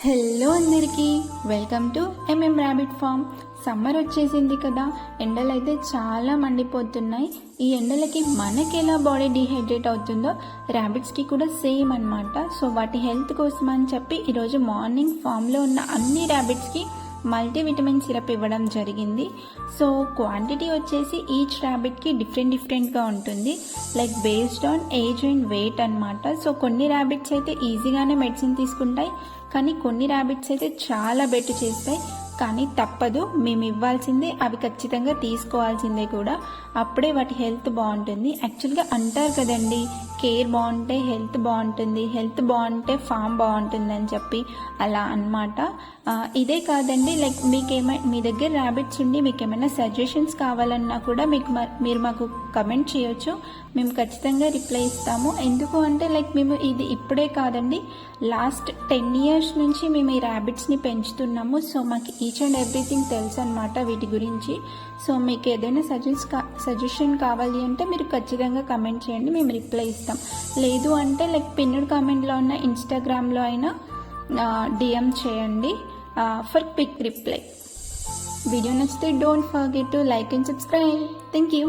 Hello అందరికీ welcome to rabbit farm. Summer వచ్చేసింది కదా, ఎండలు అయితే చాలా మండిపోతున్నాయి. ఈ ఎండలకి మనకి ఎలా బాడీ డిహైడ్రేట్ అవుతుందో ర్యాబిట్స్కి కూడా సేమ్ అన్నమాట. సో వాటి హెల్త్ కోసం అని చెప్పి ఈరోజు మార్నింగ్ ఫామ్లో ఉన్న అన్ని ర్యాబిట్స్కి మల్టీవిటమిన్ సిరప్ ఇవ్వడం జరిగింది. సో క్వాంటిటీ వచ్చేసి ఈచ్ ర్యాబిట్కి డిఫరెంట్గా ఉంటుంది, like based on age and weight అనమాట. సో కొన్ని ర్యాబిట్స్ అయితే ఈజీగానే మెడిసిన్ తీసుకుంటాయి, కానీ కొన్ని ర్యాబిట్స్ అయితే చాలా బెట్ చేస్తాయి. కానీ తప్పదు, మేము ఇవ్వాల్సిందే, అవి ఖచ్చితంగా తీసుకోవాల్సిందే కూడా. అప్పుడే వాటి హెల్త్ బాగుంటుంది. యాక్చువల్గా అంటారు కదండి, కేర్ బాగుంటే హెల్త్ బాగుంటుంది, హెల్త్ బాగుంటే ఫామ్ బాగుంటుంది అని చెప్పి. అలా అన్నమాట. ఇదే కాదండి, లైక్ మీ దగ్గర ర్యాబిట్స్ ఉండి మీకు ఏమైనా సజెషన్స్ కావాలన్నా కూడా మీరు మాకు కమెంట్ చేయొచ్చు. మేము ఖచ్చితంగా రిప్లై ఇస్తాము. ఎందుకు అంటే లైక్ మేము ఇది ఇప్పుడే కాదండి, లాస్ట్ 10 years నుంచి మేము ఈ ర్యాబిట్స్ని పెంచుతున్నాము. సో మాకు ఈచ్ అండ్ ఎవ్రీథింగ్ తెలుసు అనమాట వీటి గురించి. సో మీకు ఏదైనా సజెషన్ కావాలి అంటే మీరు ఖచ్చితంగా కమెంట్ చేయండి, మేము రిప్లై ఇస్తాం. లేదు అంటే లైక్ పిన్నడ్ కామెంట్లో ఉన్న ఇన్స్టాగ్రామ్లో అయినా DM చేయండి ఫర్ క్విక్ రిప్లై. వీడియో నచ్చితే don't forget to like and subscribe. Thank you.